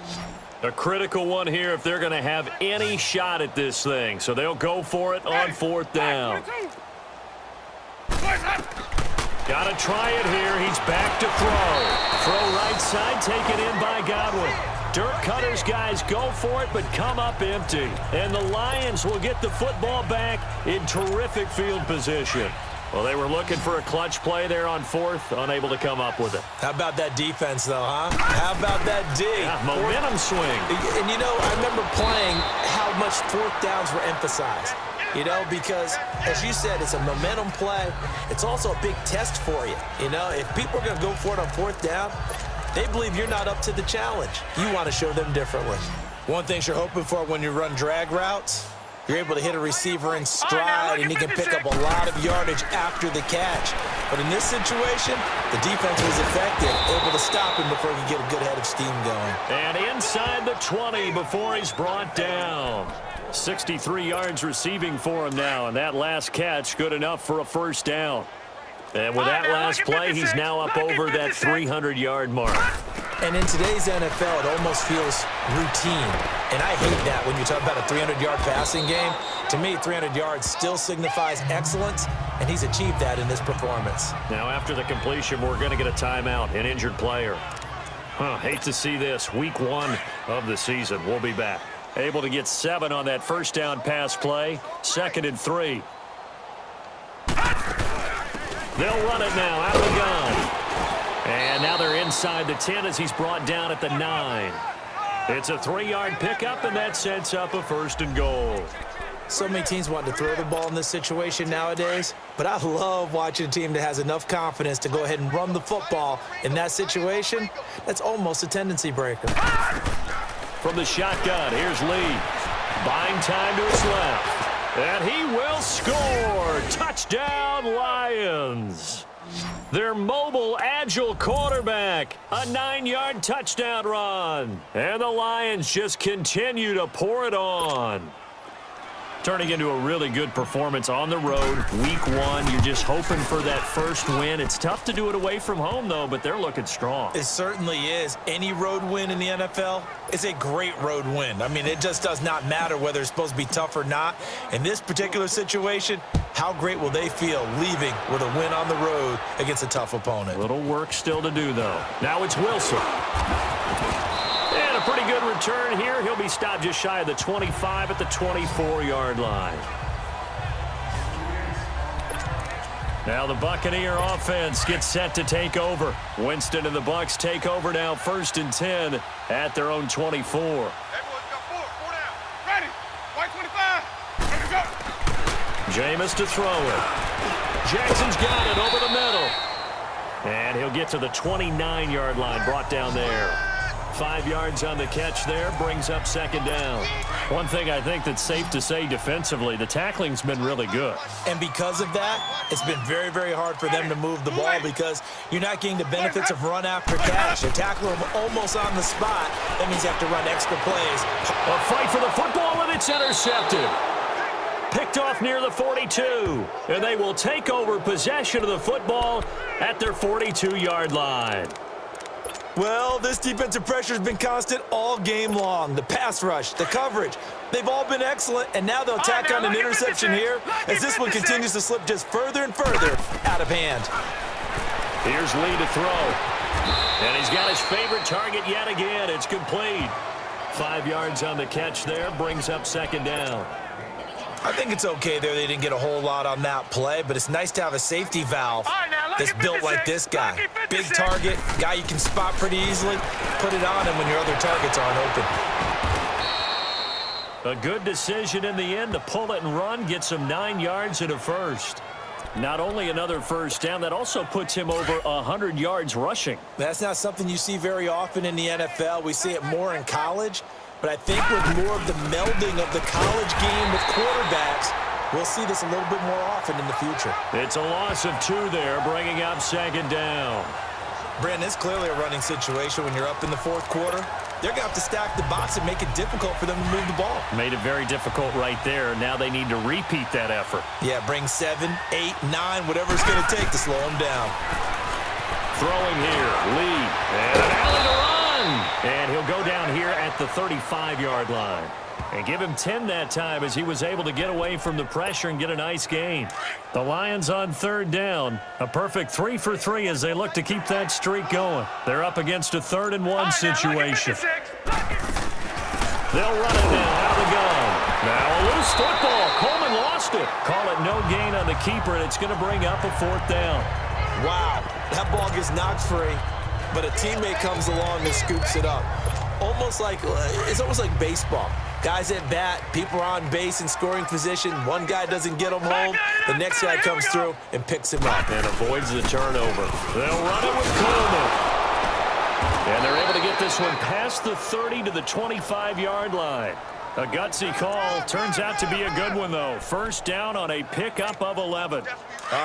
A critical one here if they're going to have any shot at this thing. So they'll go for it on 4th down. Got to try it here. He's back to throw. Throw right side, taken in by Godwin. Dirk Cutter's guys go for it, but come up empty. And the Lions will get the football back in terrific field position. Well, they were looking for a clutch play there on fourth, unable to come up with it. How about that defense, though, huh? How about that D? Yeah, momentum swing. And, you know, I remember playing how much fourth downs were emphasized. You know, because, as you said, it's a momentum play. It's also a big test for you. You know, if people are going to go for it on fourth down, they believe you're not up to the challenge. You want to show them differently. One thing you're hoping for when you run drag routes, you're able to hit a receiver in stride, and he can pick up a lot of yardage after the catch. But in this situation, the defense was effective, able to stop him before he could get a good head of steam going. And inside the 20 before he's brought down. 63 yards receiving for him now, and that last catch good enough for a first down. And with that last play, he's now up over that 300-yard mark. And in today's NFL, it almost feels routine. And I hate that when you talk about a 300-yard passing game. To me, 300 yards still signifies excellence, and he's achieved that in this performance. Now, after the completion, we're going to get a timeout, an injured player. Hate to see this. Week 1 of the season. We'll be back. Able to get 7 on that first down pass play. 2nd and 3. They'll run it now out of the gun. And now they're inside the 10 as he's brought down at the 9. It's a 3-yard pickup, and that sets up a 1st and goal. So many teams want to throw the ball in this situation nowadays, but I love watching a team that has enough confidence to go ahead and run the football in that situation. That's almost a tendency breaker. From the shotgun, here's Lee. Buying time to his left. And he will score. Touchdown, Lions. Their mobile, agile quarterback. A 9-yard touchdown run. And the Lions just continue to pour it on. Turning into a really good performance on the road. Week 1, you're just hoping for that first win. It's tough to do it away from home, though, but they're looking strong. It certainly is. Any road win in the NFL is a great road win. I mean, it just does not matter whether it's supposed to be tough or not. In this particular situation, how great will they feel leaving with a win on the road against a tough opponent? Little work still to do, though. Now it's Wilson. And a pretty good return here. He'll be stopped just shy of the 25 at the 24-yard line. Now the Buccaneer offense gets set to take over. Winston and the Bucs take over now, 1st and 10 at their own 24. Hey, boys, got 4 down. Ready. White 25. Ready to go. Jameis to throw it. Jackson's got it over the middle. And he'll get to the 29-yard line, brought down there. 5 yards on the catch there, brings up 2nd down. One thing I think that's safe to say defensively, the tackling's been really good. And because of that, it's been very, very hard for them to move the ball because you're not getting the benefits of run after catch. You tackle them almost on the spot. That means you have to run extra plays. A fight for the football, and it's intercepted. Picked off near the 42. And they will take over possession of the football at their 42-yard line. Well, this defensive pressure has been constant all game long. The pass rush, the coverage, they've all been excellent, and now they'll tack on an interception here as this one continues to slip just further and further out of hand. Here's Lee to throw. And he's got his favorite target yet again. It's complete. 5 yards on the catch there, brings up 2nd down. I think it's okay there. They didn't get a whole lot on that play, but it's nice to have a safety valve that's built like this guy. Big target, guy you can spot pretty easily. Put it on him when your other targets aren't open. A good decision in the end to pull it and run, get some 9 yards and a 1st. Not only another 1st down, that also puts him over 100 yards rushing. That's not something you see very often in the NFL. We see it more in college. But I think with more of the melding of the college game with quarterbacks, we'll see this a little bit more often in the future. It's a loss of 2 there, bringing up 2nd down. Brandon, it's clearly a running situation when you're up in the 4th quarter. They're going to have to stack the box and make it difficult for them to move the ball. Made it very difficult right there. Now they need to repeat that effort. Yeah, bring 7, 8, 9, whatever it's going to take to slow them down. Throwing here, Lee, and an alley to run. And he'll go down here at the 35-yard line. And give him 10 that time as he was able to get away from the pressure and get a nice gain. The Lions on third down. A perfect 3 for 3 as they look to keep that streak going. They're up against a 3rd and 1 situation. They'll run it now out of the gun. Now a loose football. Coleman lost it. Call it no gain on the keeper, and it's going to bring up a 4th down. Wow, that ball gets knocked free, but a teammate comes along and scoops it up. It's almost like baseball. Guys at bat, people are on base in scoring position. One guy doesn't get him home. The next guy comes through and picks him up. And avoids the turnover. They'll run it with Coleman. And they're able to get this one past the 30 to the 25-yard line. A gutsy call. Turns out to be a good one, though. First down on a pickup of 11.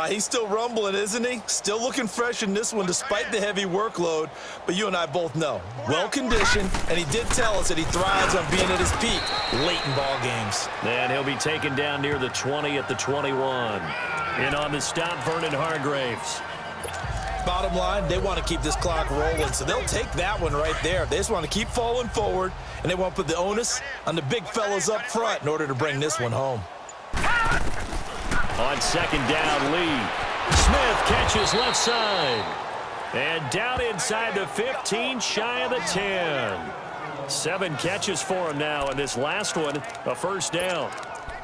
He's still rumbling, isn't he? Still looking fresh in this one despite the heavy workload. But you and I both know, well-conditioned, and he did tell us that he thrives on being at his peak late in ball games. And he'll be taken down near the 20 at the 21. In on the stop, Vernon Hargreaves. Bottom line, they want to keep this clock rolling, so they'll take that one right there. They just want to keep falling forward, and they want to put the onus on the big fellas up front in order to bring this one home. On second down, Lee. Smith catches left side. And down inside the 15, shy of the 10. 7 catches for him now, and this last one, a first down.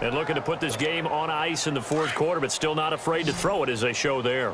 And looking to put this game on ice in the 4th quarter, but still not afraid to throw it as they show there.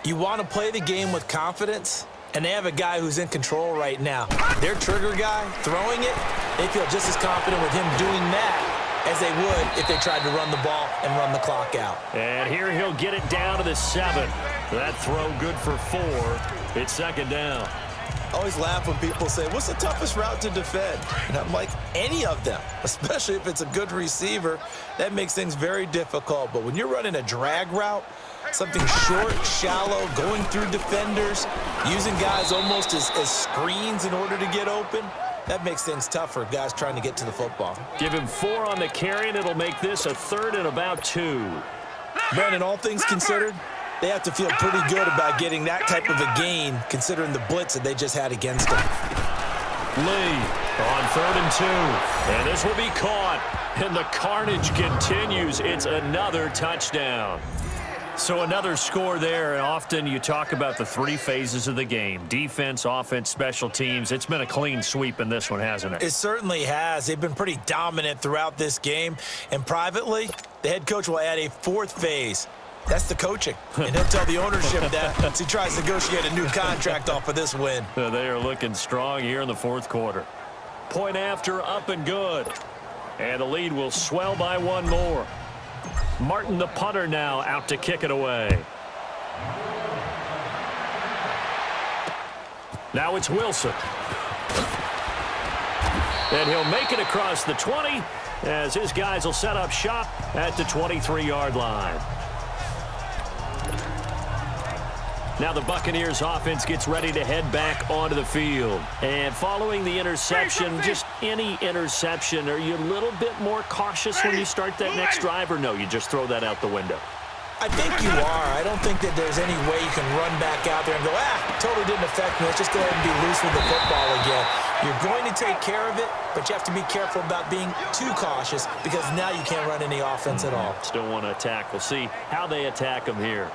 You want to play the game with confidence, and they have a guy who's in control right now. Their trigger guy, throwing it, they feel just as confident with him doing that as they would if they tried to run the ball and run the clock out. And here he'll get it down to the 7. That throw good for 4. It's second down. I always laugh when people say, what's the toughest route to defend? And I'm like, any of them, especially if it's a good receiver. That makes things very difficult. But when you're running a drag route, something short, shallow, going through defenders, using guys almost as screens in order to get open, that makes things tough for guys trying to get to the football. Give him 4 on the carry, and it'll make this a 3rd and about 2. Brandon, all things considered, they have to feel pretty good about getting that type of a gain, considering the blitz that they just had against them. Lee on 3rd and 2. And this will be caught. And the carnage continues. It's another touchdown. So another score there, and often you talk about the 3 phases of the game. Defense, offense, special teams. It's been a clean sweep in this one, hasn't it? It certainly has. They've been pretty dominant throughout this game. And privately, the head coach will add a 4th phase. That's the coaching. And he'll tell the ownership that as he tries to negotiate a new contract off of this win. They are looking strong here in the 4th quarter. Point after, up and good. And the lead will swell by 1 more. Martin, the punter, now out to kick it away. Now it's Wilson. And he'll make it across the 20 as his guys will set up shop at the 23-yard line. Now the Buccaneers offense gets ready to head back onto the field. And following the interception, just any interception, are you a little bit more cautious when you start that next drive, or no, you just throw that out the window? I think you are. I don't think that there's any way you can run back out there and go, totally didn't affect me. Let's just go ahead and be loose with the football again. You're going to take care of it, but you have to be careful about being too cautious because now you can't run any offense at all. Still want to attack. We'll see how they attack them here.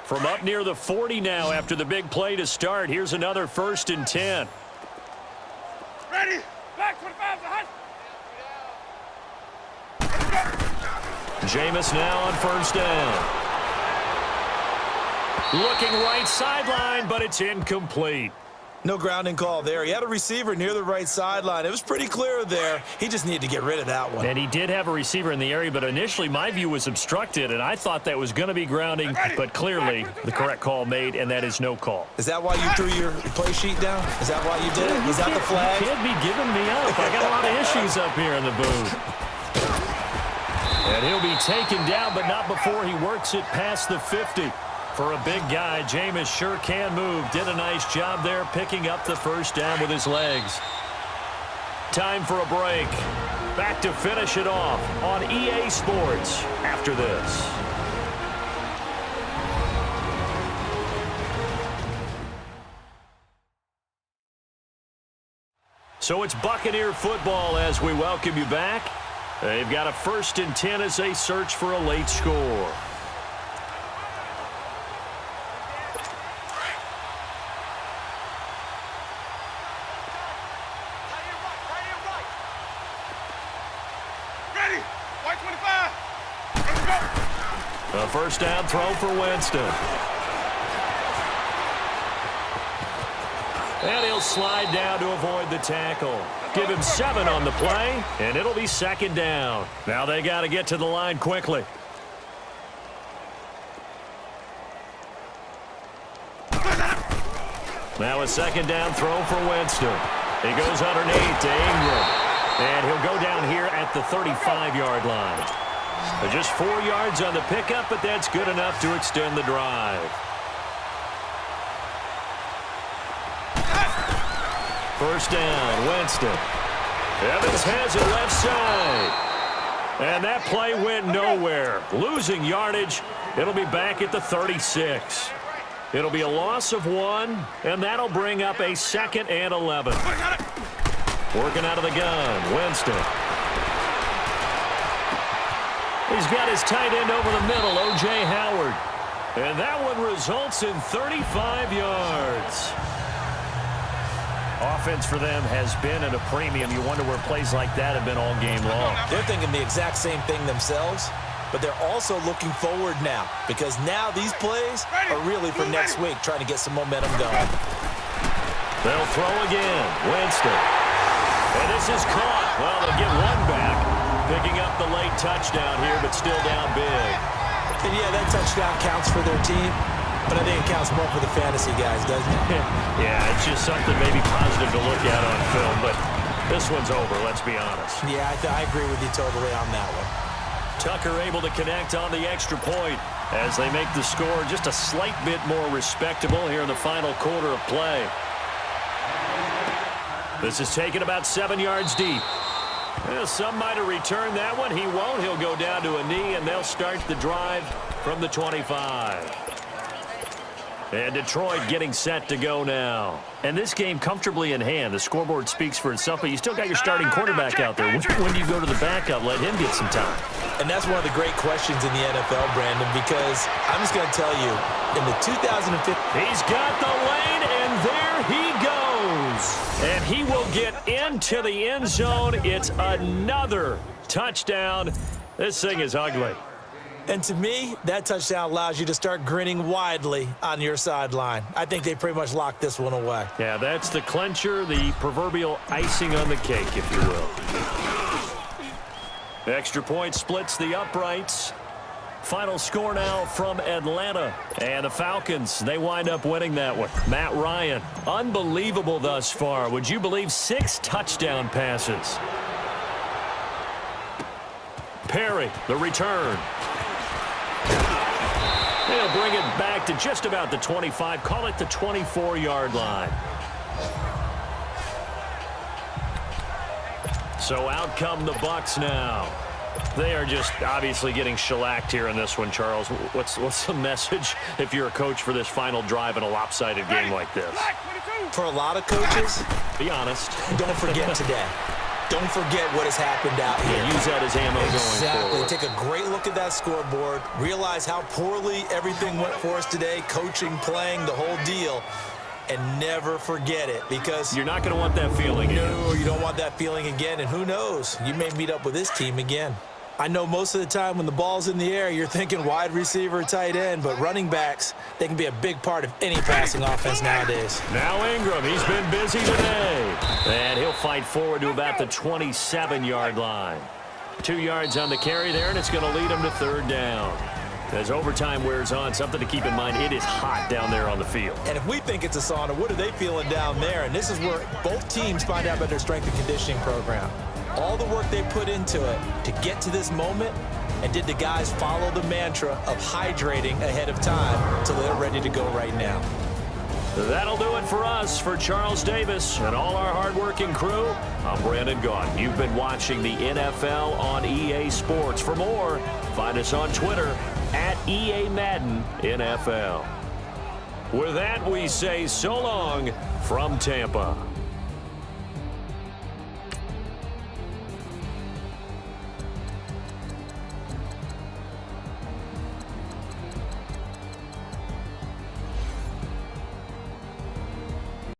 From up near the 40 now after the big play to start. Here's another 1st and 10. Ready? Back 25 to Jameis now on 1st down. Looking right sideline, but it's incomplete. No grounding call there. He had a receiver near the right sideline. It was pretty clear there. He just needed to get rid of that one. And he did have a receiver in the area, but initially my view was obstructed, and I thought that was going to be grounding, but clearly the correct call made, and that is no call. Is that why you threw your play sheet down? Is that why you did it? Was that the flag? You can't be giving me up. I got a lot of issues up here in the booth. And he'll be taken down, but not before he works it past the 50. For a big guy, Jameis sure can move. Did a nice job there picking up the 1st down with his legs. Time for a break. Back to finish it off on EA Sports after this. So it's Buccaneer football as we welcome you back. They've got a 1st and 10 as they search for a late score. Ready? White 25. Let's go. A first down throw for Winston. And he'll slide down to avoid the tackle. Give him 7 on the play, and it'll be 2nd down. Now they got to get to the line quickly. Now a 2nd down throw for Winston. He goes underneath to Ingram. And he'll go down here at the 35-yard line. Just 4 yards on the pickup, but that's good enough to extend the drive. First down, Winston. Evans has it left side. And that play went nowhere. Losing yardage. It'll be back at the 36. It'll be a loss of 1, and that'll bring up a 2nd and 11. Working out of the gun, Winston. He's got his tight end over the middle, O.J. Howard. And that one results in 35 yards. Offense for them has been at a premium. You wonder where plays like that have been all game long. They're thinking the exact same thing themselves, but they're also looking forward now because now these plays are really for next week, trying to get some momentum going. They'll throw again. Winston. And this is caught. Well, they'll get 1 back, picking up the late touchdown here, but still down big. And yeah, that touchdown counts for their team, but I think it counts more for the fantasy guys, doesn't it? Yeah, it's just something maybe positive to look at on film, but this one's over, let's be honest. Yeah, I agree with you totally on that one. Tucker able to connect on the extra point as they make the score just a slight bit more respectable here in the final quarter of play. This is taken about 7 yards deep. Well, some might have returned that one. He won't. He'll go down to a knee, and they'll start the drive from the 25. And Detroit getting set to go now. And this game comfortably in hand. The scoreboard speaks for itself, but you still got your starting quarterback out there. When do you go to the backup? Let him get some time. And that's one of the great questions in the NFL, Brandon, because I'm just going to tell you, in the 2015... He's got the lane, and there he goes. And he will get into the end zone. It's another touchdown. This thing is ugly. And to me, that touchdown allows you to start grinning widely on your sideline. I think they pretty much locked this one away. Yeah, that's the clincher, the proverbial icing on the cake, if you will. Extra point splits the uprights. Final score now from Atlanta. And the Falcons, they wind up winning that one. Matt Ryan, unbelievable thus far. Would you believe 6 touchdown passes? Perry, the return. They'll bring it back to just about the 25. Call it the 24-yard line. So out come the Bucs now. They are just obviously getting shellacked here in this one, Charles. What's the message if you're a coach for this final drive in a lopsided game like this? For a lot of coaches, be honest. Don't forget today. Don't forget what has happened out here. Use that as ammo going forward. Take a great look at that scoreboard. Realize how poorly everything went for us today, coaching, playing, the whole deal. And never forget it, because you're not going to want that feeling again. No, you don't want that feeling again. And who knows? You may meet up with this team again. I know most of the time when the ball's in the air, you're thinking wide receiver, tight end, but running backs, they can be a big part of any passing offense nowadays. Now Ingram, he's been busy today. And he'll fight forward to about the 27-yard line. 2 yards on the carry there, and it's going to lead him to 3rd down. As overtime wears on, something to keep in mind, it is hot down there on the field. And if we think it's a sauna, what are they feeling down there? And this is where both teams find out about their strength and conditioning program. All the work they put into it to get to this moment, and did the guys follow the mantra of hydrating ahead of time until they're ready to go right now? That'll do it for us. For Charles Davis and all our hardworking crew, I'm Brandon Gaudin. You've been watching the NFL on EA Sports. For more, find us on Twitter at EA Madden NFL. With that, we say so long from Tampa.